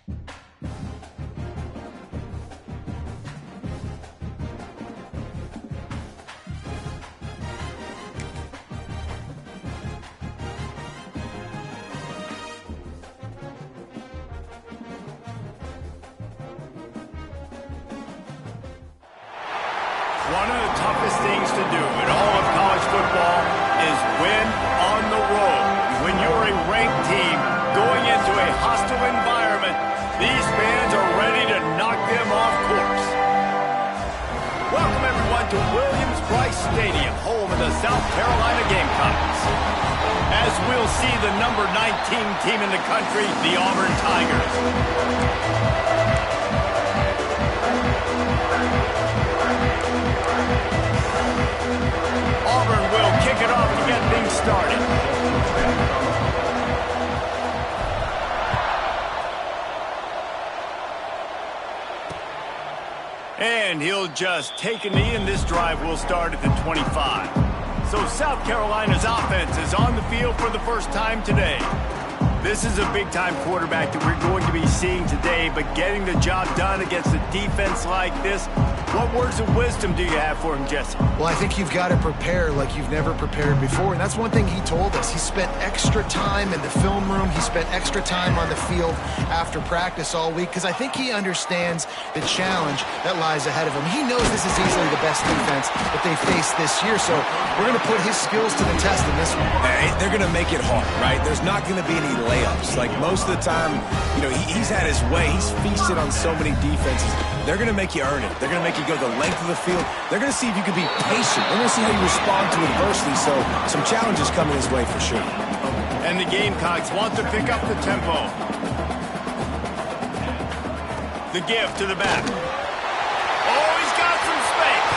One of the toughest things to do in all of college football is win on the road. When you're a ranked team going into a hostile environment, these fans are ready to knock them off course. Welcome everyone to Williams-Brice Stadium, home of the South Carolina Gamecocks. As we'll see the number 19 team in the country, the Auburn Tigers. Auburn will kick it off to get things started. And he'll just take a knee, and this drive will start at the 25. So South Carolina's offense is on the field for the first time today. This is a big-time quarterback that we're going to be seeing today, but getting the job done against a defense like this, what words of wisdom do you have for him, Jesse? Well, I think you've got to prepare like you've never prepared before, and that's one thing he told us. He spent extra time in the film room. He spent extra time on the field after practice all week because I think he understands the challenge that lies ahead of him. He knows this is easily the best defense that they face this year, so we're going to put his skills to the test in this one. They're going to make it hard, right? There's not going to be any layups. Like most of the time, you know, he's had his way. He's feasted on so many defenses. They're going to make you earn it. They're going to make you go the length of the field. They're going to see if you can be patient. They're going to see how you respond to adversity. So some challenges coming his way for sure. And the Gamecocks want to pick up the tempo. The give to the back. Oh, he's got some space.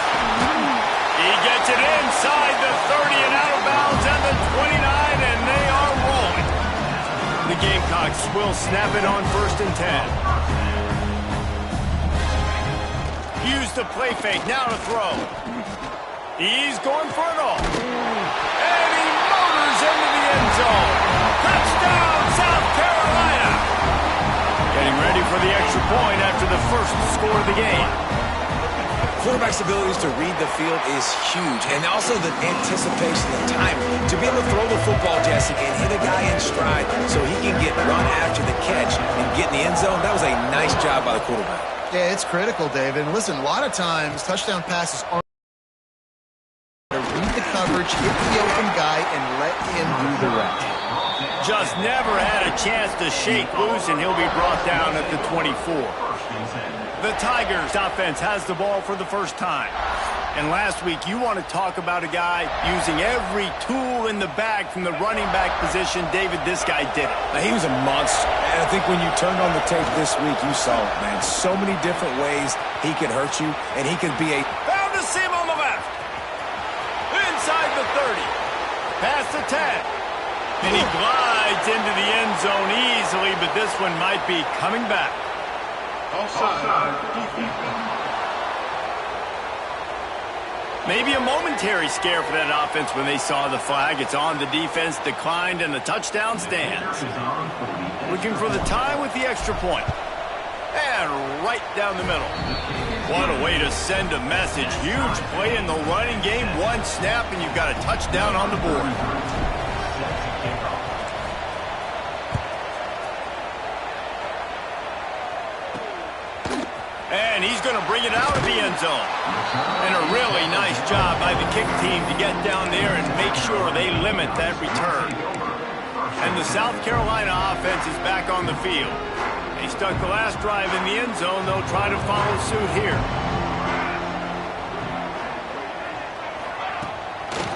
He gets it inside the 30 and out of bounds at the 29, and they are rolling. The Gamecocks will snap it on 1st and 10. Use the play fake, now to throw. He's going for it all. And he motors into the end zone. Touchdown, South Carolina. Getting ready for the extra point after the first score of the game. Quarterback's abilities to read the field is huge, and also the anticipation, the time to be able to throw the football, Jesse, and hit a guy in stride so he can get run after the catch and get in the end zone. That was a nice job by the quarterback. Yeah, it's critical, David. And listen, a lot of times touchdown passes aren't to read the coverage, hit the open guy, and let him do the rest. Just never had a chance to shake loose, and he'll be brought down at the 24. The Tigers offense has the ball for the first time. And last week, you want to talk about a guy using every tool in the bag from the running back position. David, this guy did it. Now, he was a monster. And I think when you turned on the tape this week, you saw it, man. So many different ways he could hurt you, and he could be a... Found the seam on the left. Inside the 30. Past the 10. And he glides into the end zone easily, but this one might be coming back. Offside. Maybe a momentary scare for that offense when they saw the flag. It's on, the defense declined, and the touchdown stands. Looking for the tie with the extra point. And right down the middle. What a way to send a message. Huge play in the running game. One snap, and you've got a touchdown on the board. And he's going to bring it out of the end zone. And a really nice job by the kick team to get down there and make sure they limit that return. And the South Carolina offense is back on the field. They stuck the last drive in the end zone. They'll try to follow suit here.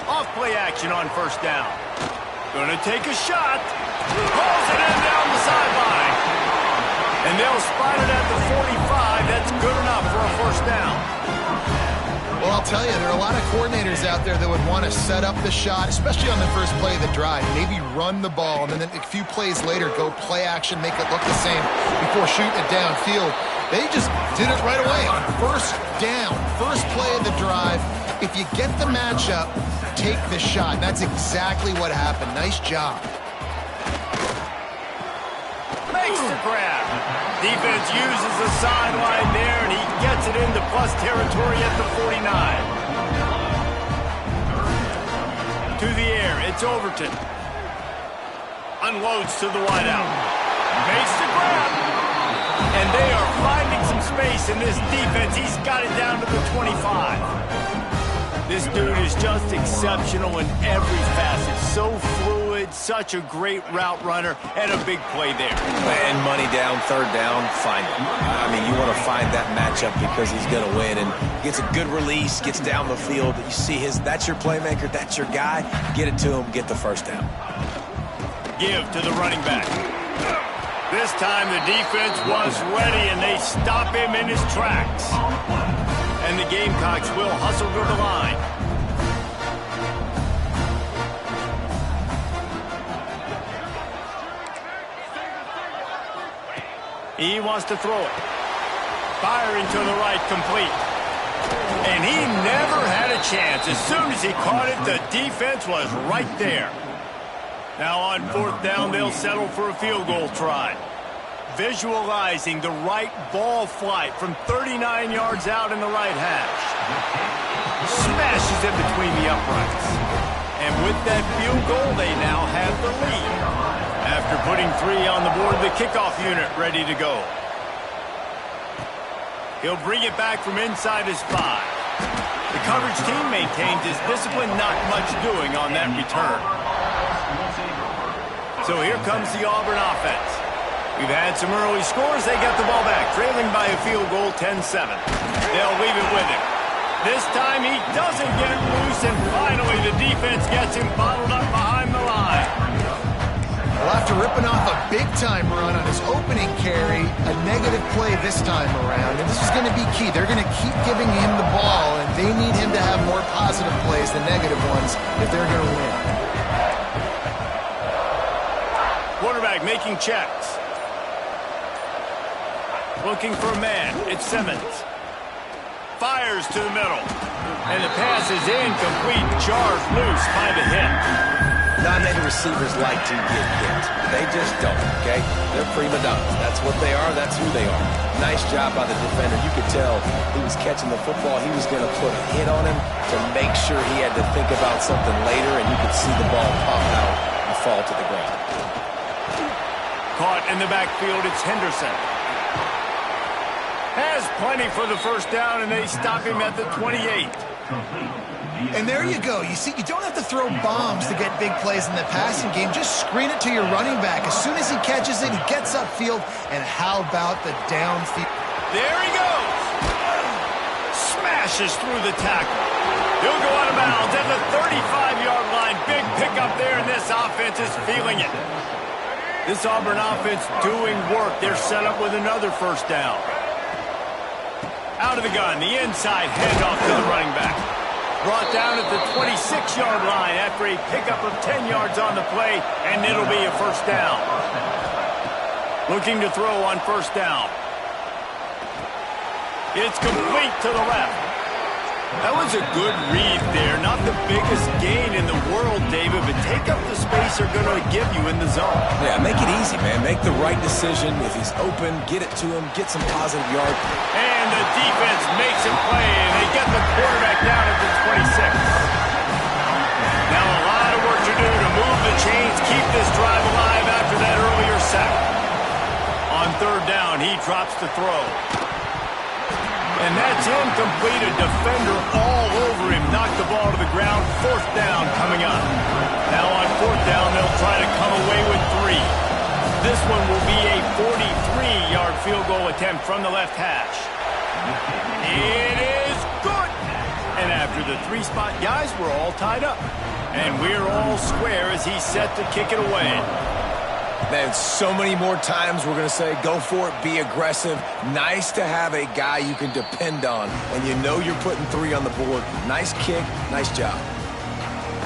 Off play action on 1st down. Going to take a shot. Pulls it in down the sideline. And they'll spot it at the 45. That's good enough for a 1st down. Well, I'll tell you, there are a lot of coordinators out there that would want to set up the shot, especially on the first play of the drive. Maybe run the ball, and then a few plays later, go play action, make it look the same before shooting it downfield. They just did it right away on 1st down. First play of the drive. If you get the matchup, take the shot. That's exactly what happened. Nice job. Makes the grab. Defense uses the sideline there, and he gets it into plus territory at the 49. To the air, it's Overton. Unloads to the wideout. Makes the grab. And they are finding some space in this defense. He's got it down to the 25. This dude is just exceptional in every facet. So fluid, such a great route runner, and a big play there. And money down, third down, find him. I mean, you want to find that matchup because he's going to win. And gets a good release, gets down the field. You see that's your playmaker, that's your guy. Get it to him, get the first down. Give to the running back. This time the defense was ready, and they stop him in his tracks. And the Gamecocks will hustle to the line. He wants to throw it. Firing to the right, complete. And he never had a chance. As soon as he caught it, the defense was right there. Now on fourth down, they'll settle for a field goal try. Visualizing the right ball flight from 39 yards out in the right hash. Smashes it between the uprights. And with that field goal, they now have the lead. After putting 3 on the board, the kickoff unit ready to go. He'll bring it back from inside his 5. The coverage team maintains his discipline, not much doing on that return. So here comes the Auburn offense. We've had some early scores. They got the ball back, trailing by a field goal, 10-7. They'll leave it with him. This time he doesn't get it loose, and finally the defense gets him bottled up behind the line. Well, after ripping off a big-time run on his opening carry, a negative play this time around, and this is going to be key. They're going to keep giving him the ball, and they need him to have more positive plays than negative ones if they're going to win. Quarterback making checks. Looking for a man. It's Simmons. Fires to the middle. And the pass is incomplete. Charged loose by the hit. Not many receivers like to get hit. They just don't, okay? They're prima donnas. That's what they are. That's who they are. Nice job by the defender. You could tell he was catching the football. He was going to put a hit on him to make sure he had to think about something later, and you could see the ball pop out and fall to the ground. Caught in the backfield, it's Henderson. Has plenty for the first down, and they stop him at the 28. And there you go. You see, you don't have to throw bombs to get big plays in the passing game. Just screen it to your running back. As soon as he catches it, he gets upfield. And how about the downfield? There he goes. Smashes through the tackle. He'll go out of bounds at the 35-yard line. Big pickup there, and this offense is feeling it. This Auburn offense doing work. They're set up with another first down. Out of the gun, the inside handoff to the running back. Brought down at the 26-yard line after a pickup of 10 yards on the play, and it'll be a first down. Looking to throw on first down. It's complete to the left. That was a good read there. Not the biggest gain in the world, David, but take up the space they're going to give you in the zone. Yeah, make it easy, man. Make the right decision. If he's open, get it to him. Get some positive yards. And the defense makes him play, and they get the quarterback down at the 26. Now a lot of work to do to move the chains, keep this drive alive after that earlier sack. On third down, he drops to throw. And that's incomplete. A defender all over him. Knocked the ball to the ground. Fourth down coming up. Now on fourth down, they'll try to come away with 3. This one will be a 43-yard field goal attempt from the left hash. It is good. And after the 3-spot guys, we're all tied up. And we're all square as he's set to kick it away. Man, so many more times we're going to say, go for it, be aggressive. Nice to have a guy you can depend on when you know you're putting 3 on the board. Nice kick, nice job.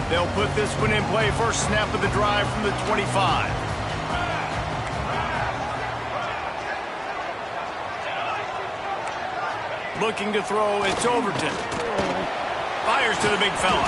They'll put this one in play. First snap of the drive from the 25. Looking to throw, it's Overton. Fires to the big fella.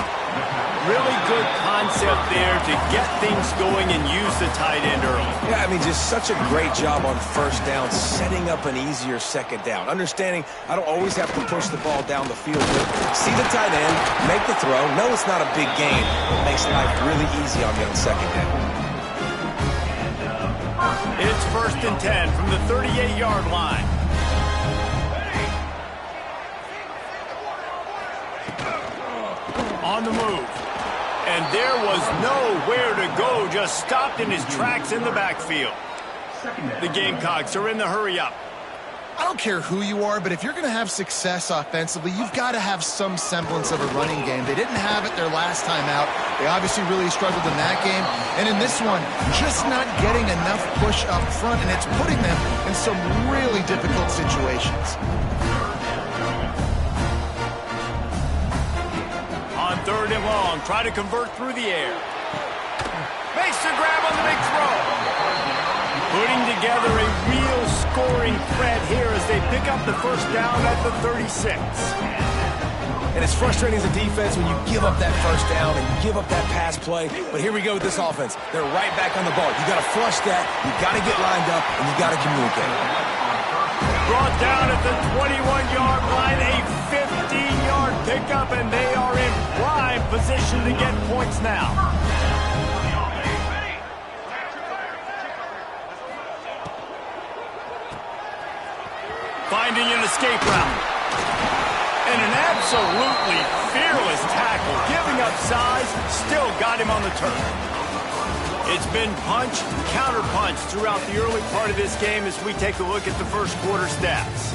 Really good concept there to get things going and use the tight end early. Yeah, I mean, just such a great job on first down, setting up an easier second down. Understanding I don't always have to push the ball down the field. But see the tight end, make the throw. No, it's not a big gain. It makes life really easy on me on second down. It's 1st and 10 from the 38-yard line. On the move. And there was nowhere to go, just stopped in his tracks in the backfield. The Gamecocks are in the hurry-up. I don't care who you are, but if you're going to have success offensively, you've got to have some semblance of a running game. They didn't have it their last time out. They obviously really struggled in that game. And in this one, just not getting enough push up front, and it's putting them in some really difficult situations. On 3rd and long, try to convert through the air. Makes the grab on the big throw. Putting together a real scoring threat here as they pick up the first down at the 36. And it's frustrating as a defense when you give up that first down and you give up that pass play. But here we go with this offense. They're right back on the ball. You got to flush that. You got to get lined up, and you got to communicate. Brought down at the 21-yard line, a 15-yard pickup, and they are in prime position to get points now. Finding an escape route. And an absolutely fearless tackle. Giving up size, still got him on the turf. It's been punch, counter-punch throughout the early part of this game as we take a look at the first quarter stats.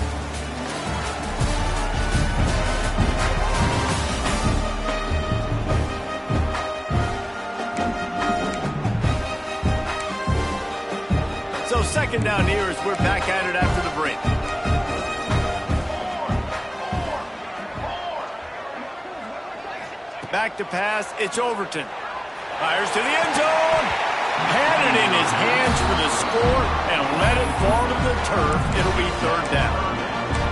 So 2nd down here as we're back at it after the break. Back to pass, it's Overton. Fires to the end zone. Had it in his hands for the score and let it fall to the turf. It'll be 3rd down.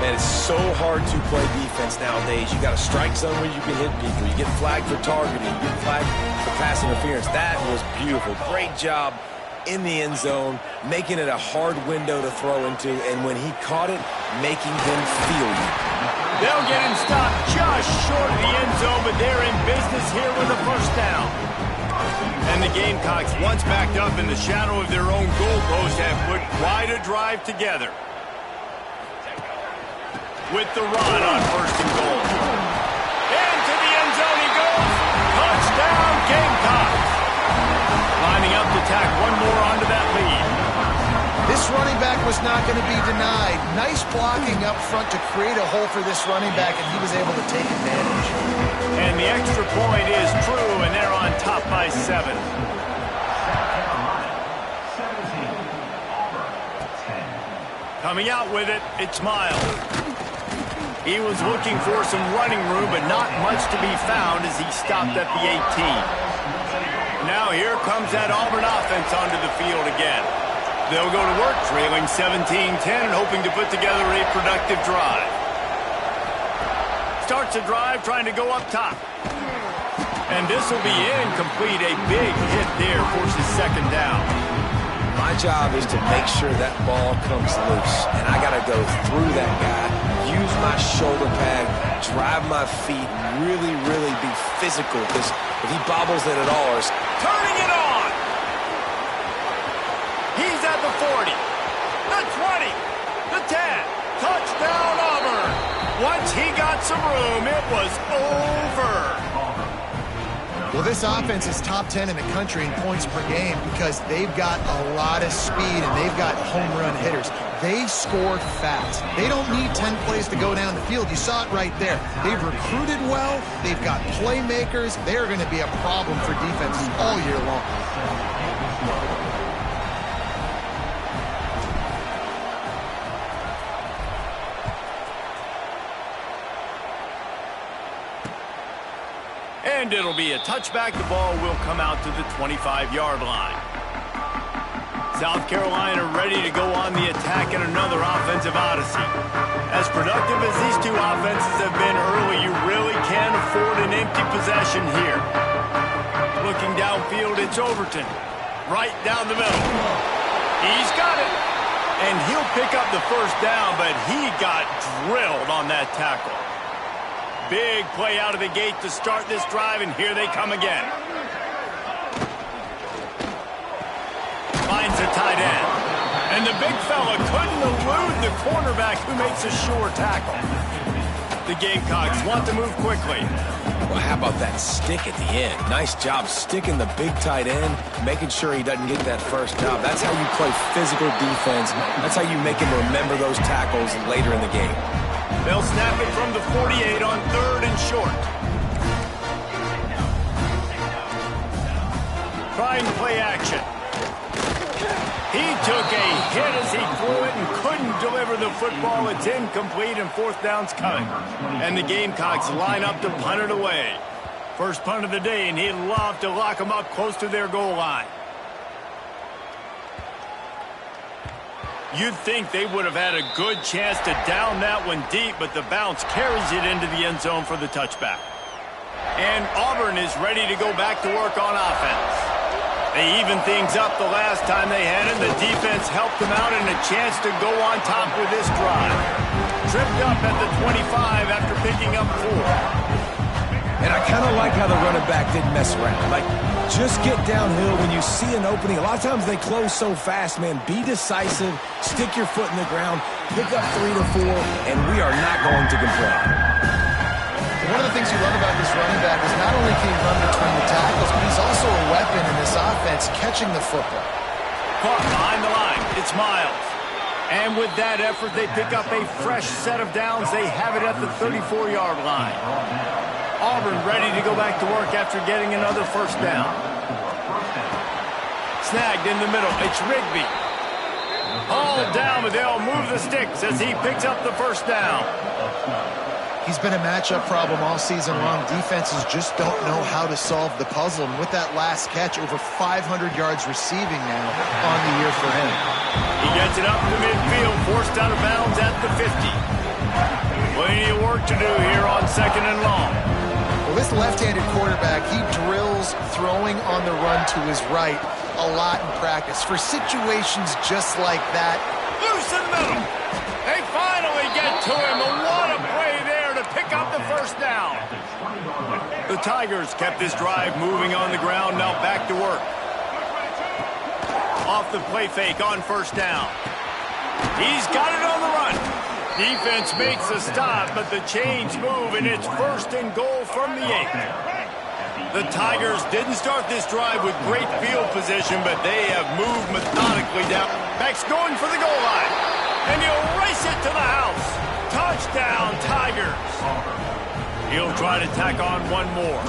Man, it's so hard to play defense nowadays. You got a strike zone where you can hit people. You get flagged for targeting. You get flagged for pass interference. That was beautiful. Great job in the end zone, making it a hard window to throw into, and when he caught it, making him feel you. They'll get him stopped just short of the end zone, but they're in business here with a first down. And the Gamecocks, once backed up in the shadow of their own goalpost, have put quite a drive together. With the run on 1st and goal. Into the end zone he goes. Touchdown, Gamecocks. Lining up to tack one more onto that lead. This running back was not going to be denied. Nice blocking up front to create a hole for this running back, and he was able to take advantage. And the extra point is true, and they're on top by 7. Coming out with it, it's Miles. He was looking for some running room, but not much to be found as he stopped at the 18. Now here comes that Auburn offense onto the field again. They'll go to work trailing 17-10 and hoping to put together a productive drive. Starts a drive trying to go up top. And this will be incomplete. A big hit there forces 2nd down. My job is to make sure that ball comes loose, and I got to go through that guy, use my shoulder pad, drive my feet, really, really be physical, because if he bobbles it at all, it's turning it on. He's at the 40, the 20, the 10. Touchdown, Auburn. Once he got some room, it was over. Well, this offense is top 10 in the country in points per game because they've got a lot of speed and they've got home run hitters. They score fast. They don't need 10 plays to go down the field. You saw it right there. They've recruited well. They've got playmakers. They're going to be a problem for defenses all year long. And it'll be a touchback. The ball will come out to the 25-yard line. South Carolina ready to go on the attack in another offensive odyssey. As productive as these two offenses have been early, you really can't afford an empty possession here. Looking downfield, it's Overton. Right down the middle. He's got it. And he'll pick up the first down, but he got drilled on that tackle. Big play out of the gate to start this drive, and here they come again. Finds the tight end. And the big fella couldn't elude the cornerback who makes a sure tackle. The Gamecocks want to move quickly. Well, how about that stick at the end? Nice job sticking the big tight end, making sure he doesn't get that first down. That's how you play physical defense. That's how you make him remember those tackles later in the game. They'll snap it from the 48 on 3rd and short. Trying play action. He took a hit as he threw it and couldn't deliver the football. It's incomplete and 4th down's coming. And the Gamecocks line up to punt it away. First punt of the day, and he'd love to lock them up close to their goal line. You'd think they would have had a good chance to down that one deep, but the bounce carries it into the end zone for the touchback. And Auburn is ready to go back to work on offense. They evened things up the last time they had it. The defense helped them out and a chance to go on top with this drive. Tripped up at the 25 after picking up 4. And I kind of like how the running back didn't mess around. Like, just get downhill when you see an opening. A lot of times they close so fast, man. Be decisive, stick your foot in the ground, pick up 3 to 4, and we are not going to complain. One of the things you love about this running back is not only can he run between the tackles, but he's also a weapon in this offense, catching the football. Caught behind the line. It's Miles. And with that effort, they pick up a fresh set of downs. They have it at the 34-yard line. Auburn ready to go back to work after getting another first down. Snagged in the middle. It's Rigby. Hauled down, but they'll move the sticks as he picks up the first down. He's been a matchup problem all season long. Defenses just don't know how to solve the puzzle. And with that last catch, over 500 yards receiving now on the year for him. He gets it up to midfield, forced out of bounds at the 50. Plenty of work to do here on 2nd and long. Well, this left-handed quarterback, he drills throwing on the run to his right a lot in practice. For situations just like that. Loose in the middle. They finally get to him. What a play there to pick up the first down. The Tigers kept this drive moving on the ground. Now back to work. Off the play fake on first down. He's got it on the run. Defense makes a stop, but the chains move, and it's 1st and goal from the 8. The Tigers didn't start this drive with great field position, but they have moved methodically down. Beck's going for the goal line, and he'll race it to the house. Touchdown, Tigers. He'll try to tack on one more.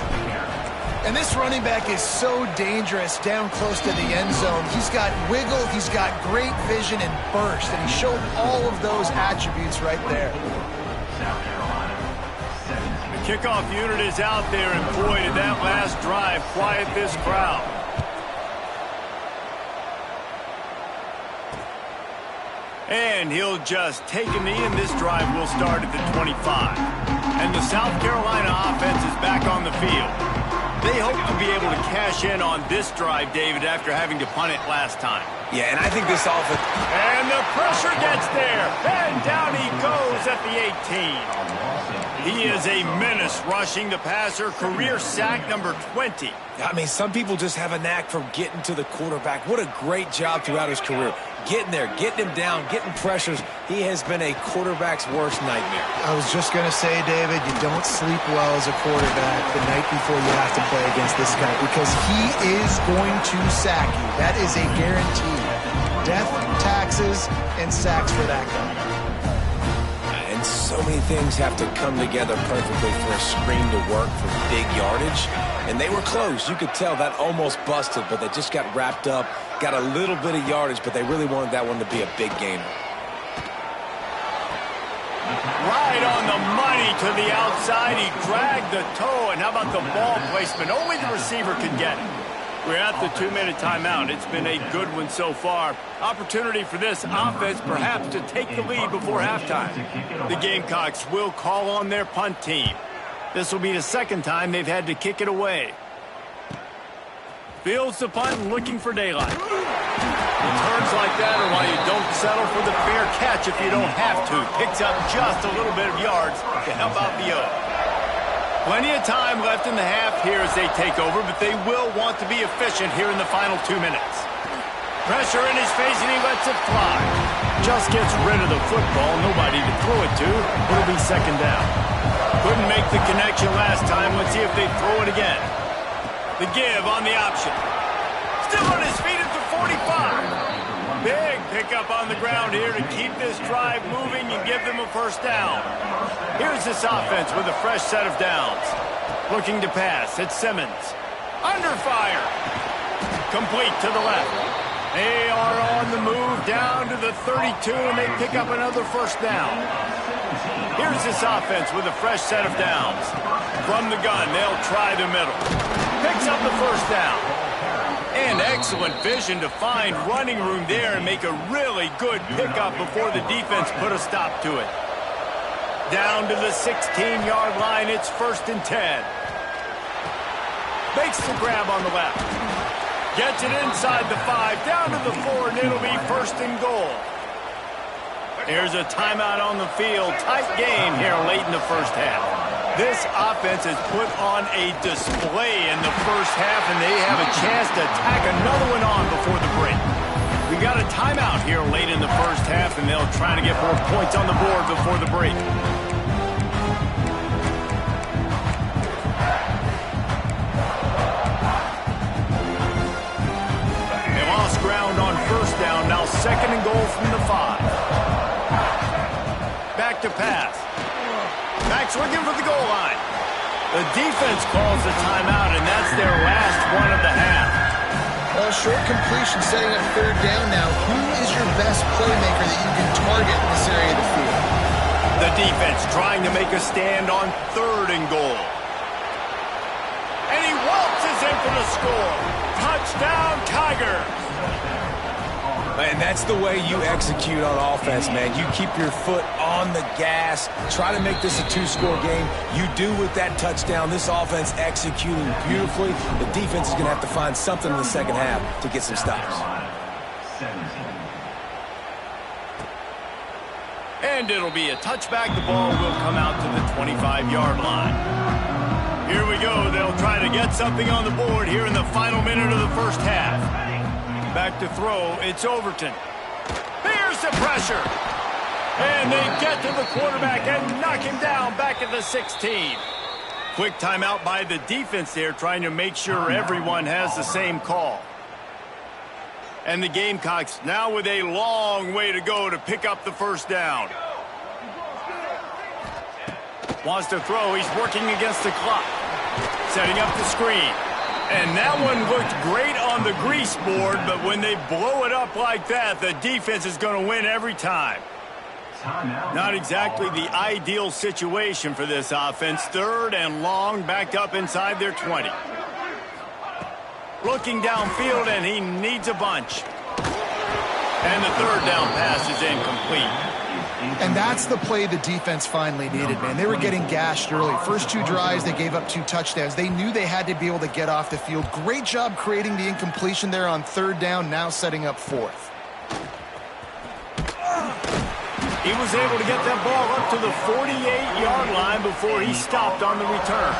And this running back is so dangerous down close to the end zone. He's got wiggle, he's got great vision and burst, and he showed all of those attributes right there. The kickoff unit is out there, and boy, did that last drive quiet this crowd. And he'll just take a knee, and this drive will start at the 25. And the South Carolina offense is back on the field. They hope to be able to cash in on this drive, David, after having to punt it last time. Yeah, and I think this offense... And the pressure gets there. And down he goes at the 18. He is a menace rushing the passer. Career sack number 20. I mean, some people just have a knack for getting to the quarterback. What a great job throughout his career. Getting there, getting him down, getting pressures. He has been a quarterback's worst nightmare. I was just going to say, David, you don't sleep well as a quarterback the night before you have to play against this guy because he is going to sack you. That is a guarantee. Death, taxes, and sacks for that guy. And so many things have to come together perfectly for a screen to work for big yardage. And they were close. You could tell that almost busted, but they just got wrapped up, got a little bit of yardage, but they really wanted that one to be a big gainer. Right on the money to the outside. He dragged the toe, and how about the ball placement? Only the receiver could get it. We're at the 2-minute timeout. It's been a good one so far. Opportunity for this offense perhaps to take the lead before halftime. The Gamecocks will call on their punt team. This will be the second time they've had to kick it away. Fields the punt and looking for daylight. Turns like that are why you don't settle for the fair catch if you don't have to. Picks up just a little bit of yards to help out the O. Plenty of time left in the half here as they take over, but they will want to be efficient here in the final 2 minutes. Pressure in his face, and he lets it fly. Just gets rid of the football. Nobody to throw it to. It'll be second down. Couldn't make the connection last time. Let's see if they throw it again. The give on the option. Still on his feet at the 45. Big pickup on the ground here to keep this drive moving and give them a first down. Here's this offense with a fresh set of downs. Looking to pass. It's Simmons. Under fire. Complete to the left. They are on the move down to the 32, and they pick up another first down. Here's this offense with a fresh set of downs. From the gun, they'll try the middle. Picks up the first down. And excellent vision to find running room there and make a really good pickup before the defense put a stop to it. Down to the 16-yard line, it's 1st and 10. Makes the grab on the left. Gets it inside the 5, down to the 4, and it'll be 1st and goal. There's a timeout on the field. Tight game here late in the first half. This offense has put on a display in the first half, and they have a chance to tack another one on before the break. We got a timeout here late in the first half, and they'll try to get more points on the board before the break. They lost ground on first down, now 2nd and goal from the 5. Back to pass. Max looking for the goal line. The defense calls the timeout, and that's their last one of the half. Well, short completion setting up 3rd down now. Who is your best playmaker that you can target in this area of the field? The defense trying to make a stand on 3rd and goal. And he waltzes in for the score. Touchdown, Tigers. And that's the way you execute on offense, man. You keep your foot on the gas. Try to make this a 2-score game. You do with that touchdown. This offense executing beautifully. The defense is going to have to find something in the second half to get some stops. And it'll be a touchback. The ball will come out to the 25-yard line. Here we go. They'll try to get something on the board here in the final minute of the first half. Back to throw, it's Overton. Here's the pressure. And they get to the quarterback and knock him down back at the 16. Quick timeout by the defense there, trying to make sure everyone has the same call. And the Gamecocks now with a long way to go to pick up the first down. Wants to throw, he's working against the clock. Setting up the screen. And that one looked great on the grease board, but when they blow it up like that, the defense is going to win every time. Not exactly the ideal situation for this offense. 3rd and long, backed up inside their 20. Looking downfield, and he needs a bunch. And the 3rd down pass is incomplete. And that's the play the defense finally needed, man. They were getting gashed early. First 2 drives, they gave up 2 touchdowns. They knew they had to be able to get off the field. Great job creating the incompletion there on 3rd down, now setting up 4th. He was able to get that ball up to the 48-yard line before he stopped on the return.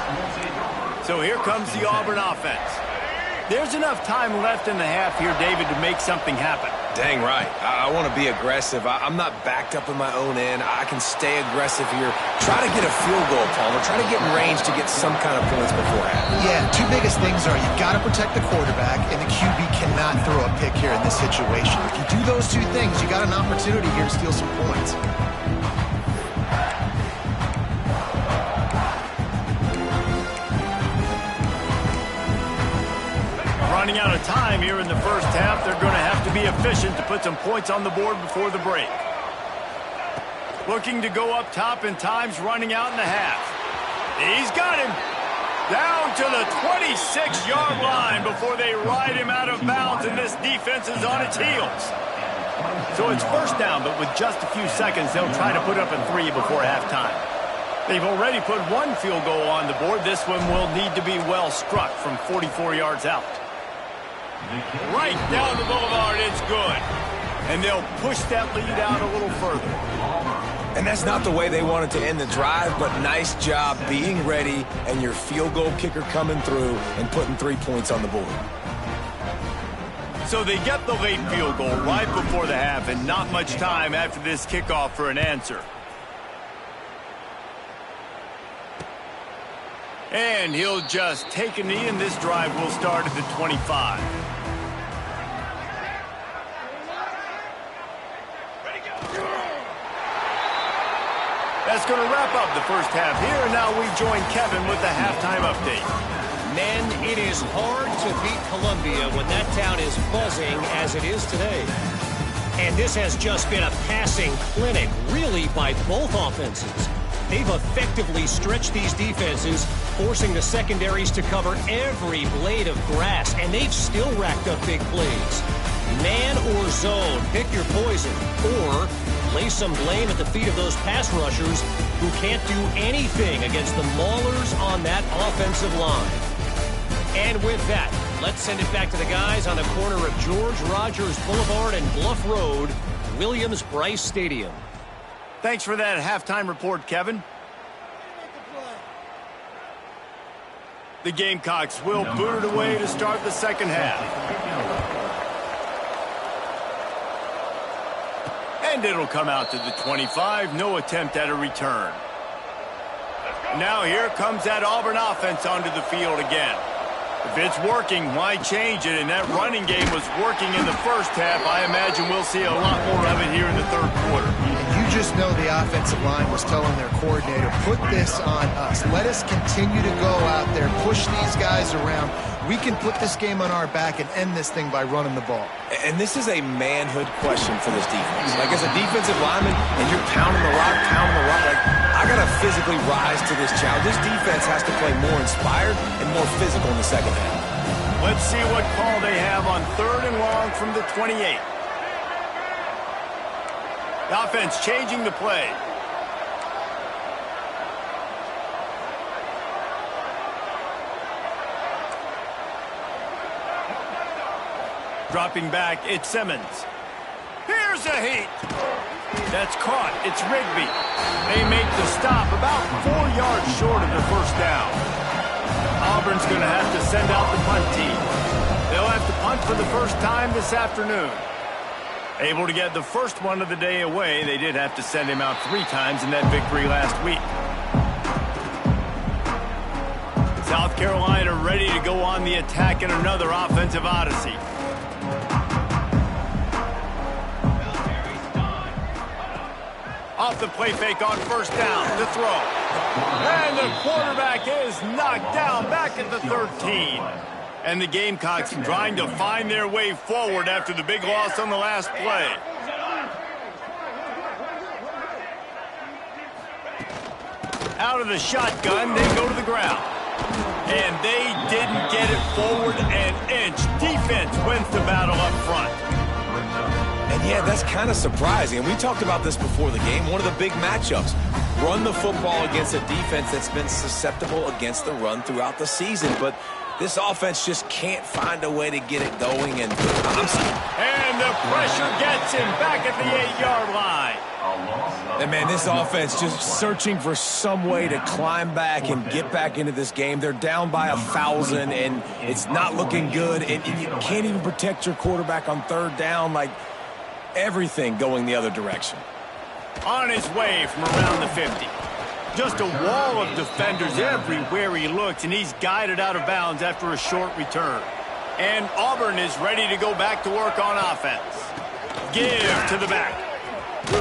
So here comes the Auburn offense. There's enough time left in the half here, David, to make something happen. Dang right. I want to be aggressive. I'm not backed up in my own end. I can stay aggressive here. Try to get a field goal, Palmer. Try to get in range to get some kind of points before half. Yeah, 2 biggest things are you've got to protect the quarterback, and the QB cannot throw a pick here in this situation. If you do those 2 things, you got an opportunity here to steal some points. Running out of time here in the first half. They're going to have to be efficient to put some points on the board before the break. Looking to go up top, and time's running out in the half. He's got him. Down to the 26-yard line before they ride him out of bounds, and this defense is on its heels. So it's first down, but with just a few seconds, they'll try to put up a 3 before halftime. They've already put one field goal on the board. This one will need to be well struck from 44 yards out. Right down the boulevard, it's good. And they'll push that lead out a little further. And that's not the way they wanted to end the drive, but nice job being ready and your field goal kicker coming through and putting 3 points on the board. So they get the late field goal right before the half, and not much time after this kickoff for an answer. And he'll just take a knee, and this drive will start at the 25. That's going to wrap up the first half here, and now we join Kevin with the halftime update. Men, it is hard to beat Columbia when that town is buzzing as it is today. And this has just been a passing clinic, really, by both offenses. They've effectively stretched these defenses, forcing the secondaries to cover every blade of grass, and they've still racked up big plays. Man or zone, pick your poison, or lay some blame at the feet of those pass rushers who can't do anything against the maulers on that offensive line. And with that, let's send it back to the guys on the corner of George Rogers Boulevard and Bluff Road, Williams-Brice Stadium. Thanks for that halftime report, Kevin. The Gamecocks will boot it away to start the second half. And it'll come out to the 25. No attempt at a return. Now here comes that Auburn offense onto the field again. If it's working, why change it? And that running game was working in the first half. I imagine we'll see a lot more of it here in the third quarter. And you just know the offensive line was telling their coordinator, put this on us. Let us continue to go out there, push these guys around. We can put this game on our back and end this thing by running the ball. And this is a manhood question for this defense. Like, as a defensive lineman, and you're pounding the rock, like, I got to physically rise to this challenge. This defense has to play more inspired and more physical in the second half. Let's see what call they have on 3rd and long from the 28. The offense changing the play. Dropping back, it's Simmons. Here's a heat. That's caught. It's Rigby. They make the stop about 4 yards short of the first down. Auburn's going to have to send out the punt team. They'll have to punt for the first time this afternoon. Able to get the first one of the day away. They did have to send him out 3 times in that victory last week. South Carolina ready to go on the attack in another offensive odyssey. Off the play fake on first down to throw. And the quarterback is knocked down back at the 13. And the Gamecocks trying to find their way forward after the big loss on the last play. Out of the shotgun, they go to the ground. And they didn't get it forward an inch. Defense wins the battle up front. And yeah, that's kind of surprising. And we talked about this before the game. One of the big matchups. Run the football against a defense that's been susceptible against the run throughout the season. But this offense just can't find a way to get it going. And the pressure gets him back at the 8-yard line. And man, this offense just searching for some way to climb back and get back into this game. They're down by 1,000, and it's not looking good. And you can't even protect your quarterback on 3rd down. Like, everything going the other direction. On his way from around the 50. Just a wall of defenders everywhere he looks, and he's guided out of bounds after a short return. And Auburn is ready to go back to work on offense. Give to the back.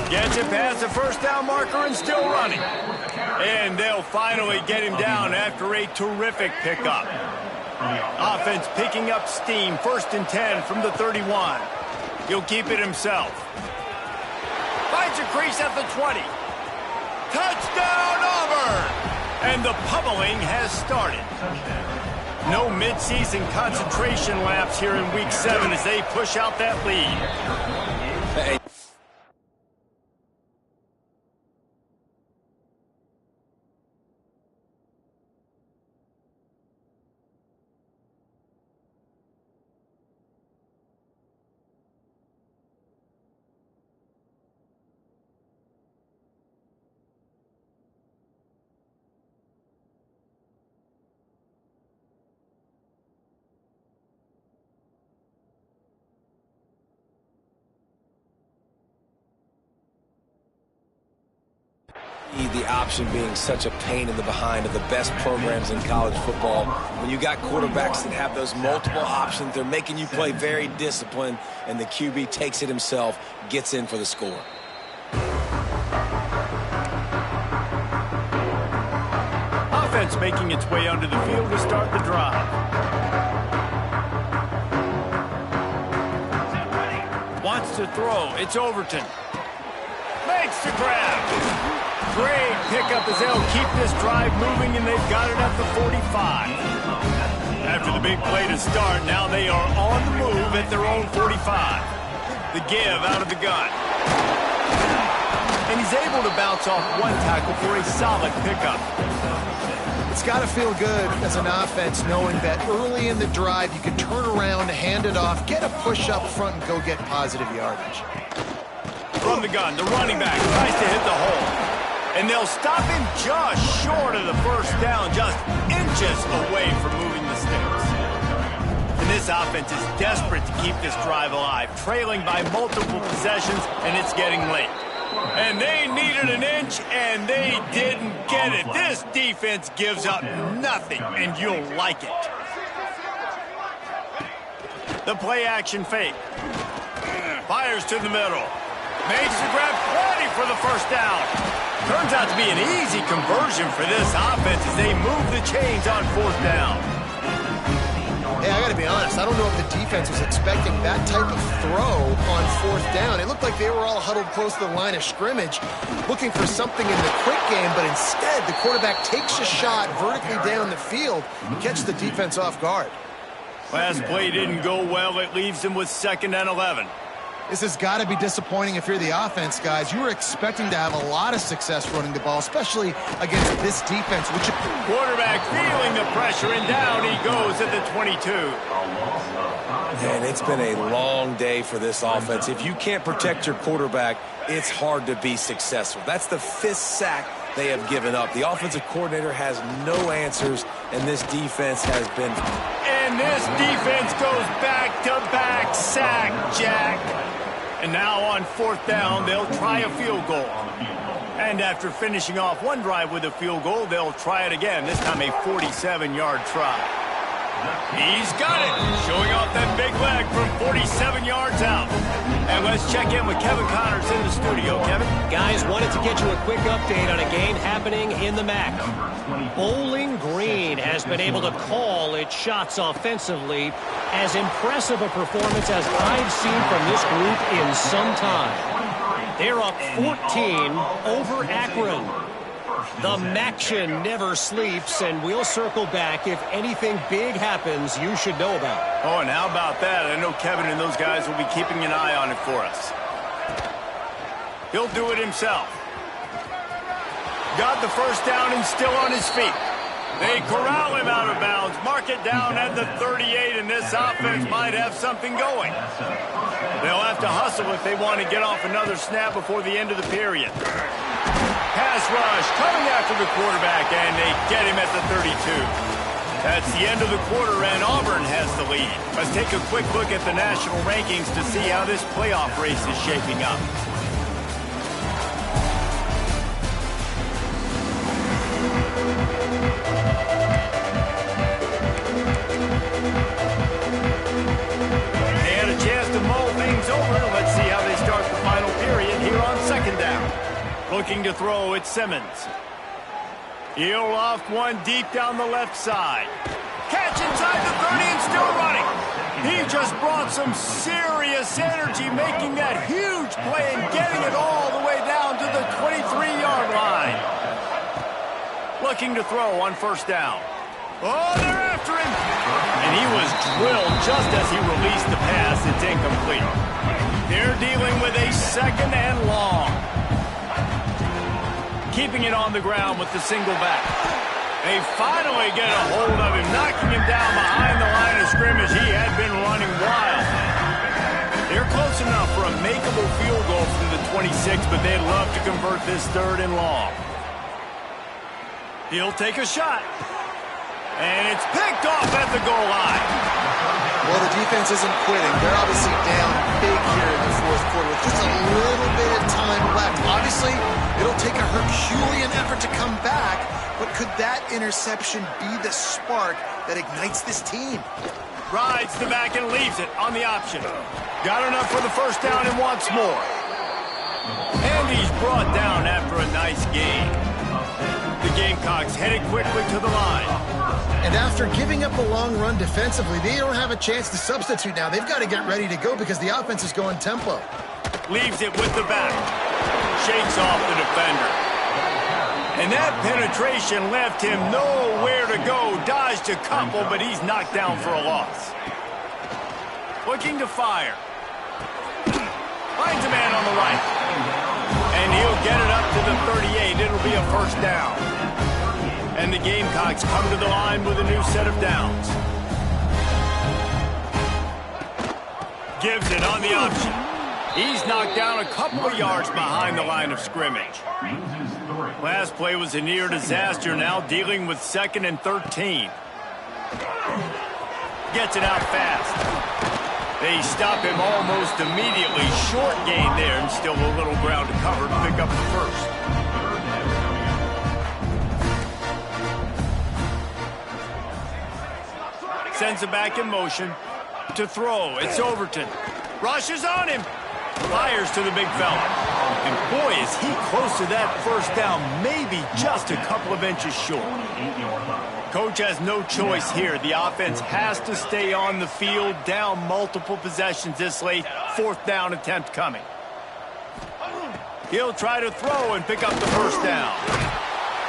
Gets it past the first down marker and still running. And they'll finally get him down after a terrific pickup. Offense picking up steam, 1st and 10 from the 31. He'll keep it himself. Finds a crease at the 20. Touchdown, Auburn! And the pummeling has started. No midseason concentration laps here in Week 7 as they push out that lead. Hey. The option being such a pain in the behind of the best programs in college football. When you got quarterbacks that have those multiple options, they're making you play very disciplined, and the QB takes it himself, gets in for the score. Offense making its way onto the field to start the drive. Wants to throw. It's Overton. Makes the grab. Great pickup as they'll keep this drive moving, and they've got it at the 45. After the big play to start, now they are on the move at their own 45. The give out of the gun. And he's able to bounce off one tackle for a solid pickup. It's got to feel good as an offense knowing that early in the drive you can turn around, hand it off, get a push up front, and go get positive yardage. From the gun, the running back tries to hit the hole. And they'll stop him just short of the first down, just inches away from moving the sticks. And this offense is desperate to keep this drive alive, trailing by multiple possessions, and it's getting late. And they needed an inch, and they didn't get it. This defense gives up nothing, and you'll like it. The play-action fake. Fires to the middle. Makes the grab, plenty for the first down. Turns out to be an easy conversion for this offense as they move the chains on fourth down. Hey, I got to be honest. I don't know if the defense was expecting that type of throw on fourth down. It looked like they were all huddled close to the line of scrimmage, looking for something in the quick game, but instead the quarterback takes a shot vertically down the field and catches the defense off guard. Last play didn't go well. It leaves them with 2nd and 11. This has got to be disappointing if you're the offense, guys. You were expecting to have a lot of success running the ball, especially against this defense. Quarterback feeling the pressure, and down he goes at the 22. And it's been a long day for this offense. If you can't protect your quarterback, it's hard to be successful. That's the 5th sack they have given up. The offensive coordinator has no answers, and this defense has been... And this defense goes back-to-back sack, Jack. And now on 4th down, they'll try a field goal. And after finishing off one drive with a field goal, they'll try it again, this time a 47-yard try. He's got it, showing off that big leg from 47 yards out. And let's check in with Kevin Connors in the studio. Kevin? Guys, wanted to get you a quick update on a game happening in the MAC. Bowling Green has been able to call its shots offensively. As impressive a performance as I've seen from this group in some time. They're up 14 over Akron. The Maction never sleeps, and we'll circle back if anything big happens you should know about. Oh, and how about that? I know Kevin and those guys will be keeping an eye on it for us. He'll do it himself. Got the first down and still on his feet. They corral him out of bounds, mark it down at the 38, and this offense might have something going. They'll have to hustle if they want to get off another snap before the end of the period. Pass rush coming after the quarterback, and they get him at the 32. That's the end of the quarter, and Auburn has the lead. Let's take a quick look at the national rankings to see how this playoff race is shaping up. They had a chance to mull things over. Let's see how they start the final period here on 2nd down. Looking to throw, it's Simmons. He'll loft one deep down the left side. Catch inside the 30 and still running. He just brought some serious energy, making that huge play and getting it all the way down to the 23-yard line. Looking to throw on first down. Oh, they're after him. And he was drilled just as he released the pass. It's incomplete. They're dealing with a second and long. Keeping it on the ground with the single back. They finally get a hold of him, knocking him down behind the line of scrimmage. He had been running wild. They're close enough for a makeable field goal from the 26, but they'd love to convert this third and long. He'll take a shot. And it's picked off at the goal line. Well, the defense isn't quitting. They're obviously down big here in the fourth quarter with just a little bit of time left. Obviously, it'll take a Herculean effort to come back, but could that interception be the spark that ignites this team? Rides the back and leaves it on the option. Got enough for the first down and wants more. And he's brought down after a nice gain. The Gamecocks headed quickly to the line. And after giving up a long run defensively, they don't have a chance to substitute now. They've got to get ready to go because the offense is going tempo. Leaves it with the back. Shakes off the defender. And that penetration left him nowhere to go. Dodged a couple, but he's knocked down for a loss. Looking to fire. Finds a man on the right. And he'll get it up to the 38. It'll be a first down. And the Gamecocks come to the line with a new set of downs. Gives it on the option. He's knocked down a couple of yards behind the line of scrimmage. Last play was a near disaster, now dealing with 2nd and 13. Gets it out fast. They stop him almost immediately. Short gain there and still a little ground to cover to pick up the first. Sends it back in motion. To throw, it's Overton. Rushes on him. Fires to the big fella. And boy, is he close to that first down, maybe just a couple of inches short. Coach has no choice here. The offense has to stay on the field, down multiple possessions this late. 4th down attempt coming. He'll try to throw and pick up the first down.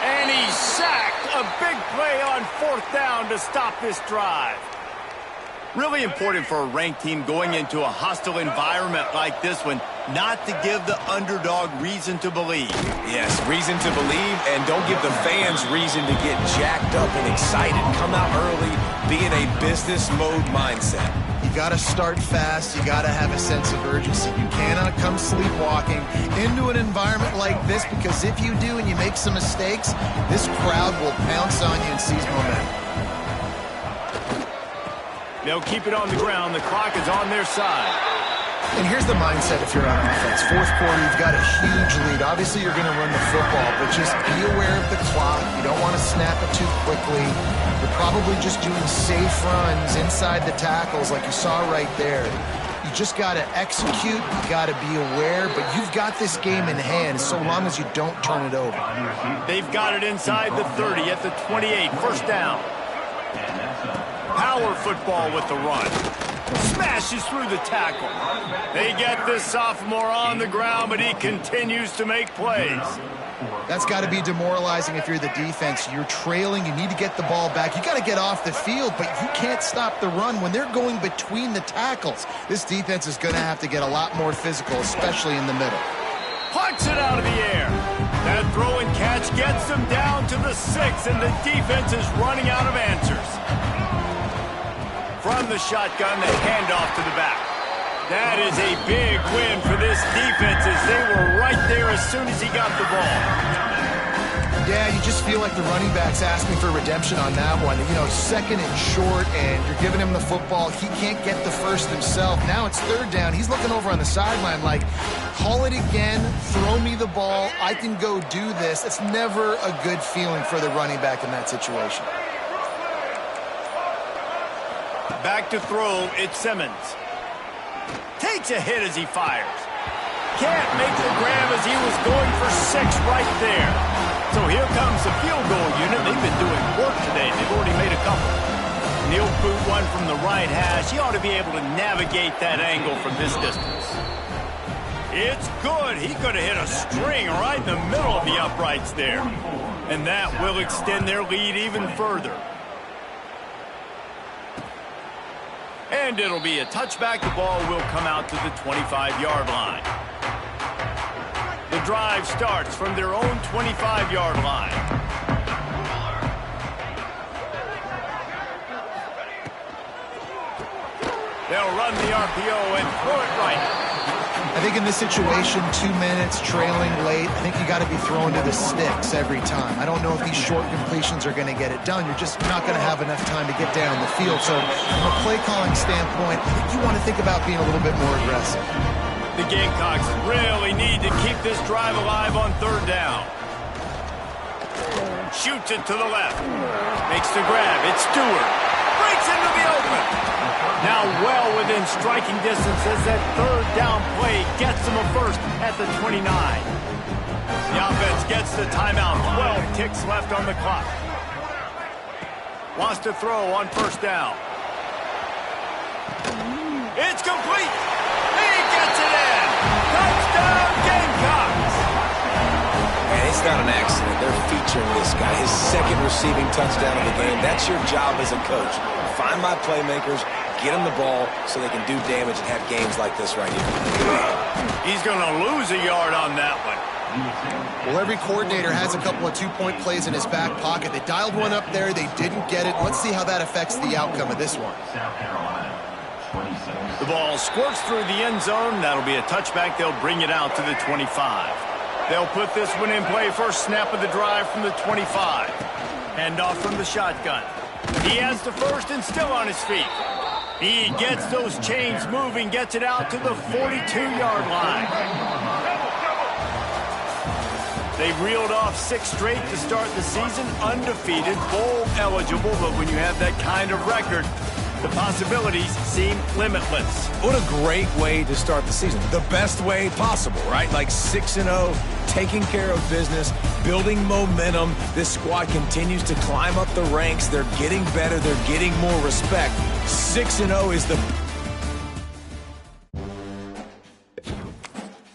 And he's sacked. A big play on 4th down to stop this drive. Really important for a ranked team going into a hostile environment like this one, not to give the underdog reason to believe. Yes, reason to believe, and don't give the fans reason to get jacked up and excited. Come out early, be in a business mode mindset. You got to start fast. You got to have a sense of urgency. You cannot come sleepwalking into an environment like this, because if you do and you make some mistakes, this crowd will pounce on you and seize momentum. They'll keep it on the ground. The clock is on their side. And here's the mindset if you're on offense. Fourth quarter, you've got a huge lead. Obviously, you're going to run the football, but just be aware of the clock. You don't want to snap it too quickly. You're probably just doing safe runs inside the tackles like you saw right there. You just got to execute. You got to be aware, but you've got this game in hand so long as you don't turn it over. They've got it inside the 30 at the 28. First down. Power football with the run. Smashes through the tackle. They get this sophomore on the ground, but he continues to make plays. That's got to be demoralizing if you're the defense. You're trailing. You need to get the ball back. You got to get off the field, but you can't stop the run when they're going between the tackles. This defense is going to have to get a lot more physical, especially in the middle. Pucks it out of the air. That throw and catch gets them down to the 6, and the defense is running out of answers. From the shotgun, the handoff to the back. That is a big win for this defense as they were right there as soon as he got the ball. Yeah, you just feel like the running back's asking for redemption on that one. You know, 2nd and short, and you're giving him the football. He can't get the first himself. Now it's 3rd down. He's looking over on the sideline like, call it again, throw me the ball, I can go do this. It's never a good feeling for the running back in that situation. Back to throw, it's Simmons. Takes a hit as he fires. Can't make the grab as he was going for 6 right there. So here comes the field goal unit. They've been doing work today. They've already made a couple. And he'll boot one from the right hash. He ought to be able to navigate that angle from this distance. It's good. He could have hit a string right in the middle of the uprights there. And that will extend their lead even further. And it'll be a touchback. The ball will come out to the 25-yard line. The drive starts from their own 25-yard line. They'll run the RPO and throw it right. I think in this situation, 2 minutes, trailing late, I think you got to be throwing to the sticks every time. I don't know if these short completions are going to get it done. You're just not going to have enough time to get down the field. So from a play calling standpoint, I think you want to think about being a little bit more aggressive. The Gamecocks really need to keep this drive alive on third down. Shoots it to the left. Makes the grab. It's Stewart. Breaks into the open. Now well within striking distance as that third down play gets them a first at the 29. The offense gets the timeout. 12 ticks left on the clock. Wants to throw on first down. It's complete. He gets it in. Touchdown Gamecocks. And it's not an accident. They're featuring this guy. His second receiving touchdown of the game. That's your job as a coach. Find my playmakers, get them the ball so they can do damage and have games like this right here. He's going to lose a yard on that one. Well, every coordinator has a couple of two-point plays in his back pocket. They dialed one up there. They didn't get it. Let's see how that affects the outcome of this one. The ball squirts through the end zone. That'll be a touchback. They'll bring it out to the 25. They'll put this one in play. First snap of the drive from the 25. Handoff from the shotgun. He has the first and still on his feet. He gets those chains moving, gets it out to the 42-yard line. They've reeled off 6 straight to start the season, undefeated, bowl eligible, but when you have that kind of record, the possibilities seem limitless. What a great way to start the season. The best way possible, right? Like 6-0, taking care of business, building momentum. This squad continues to climb up the ranks. They're getting better. They're getting more respect. 6-0 is the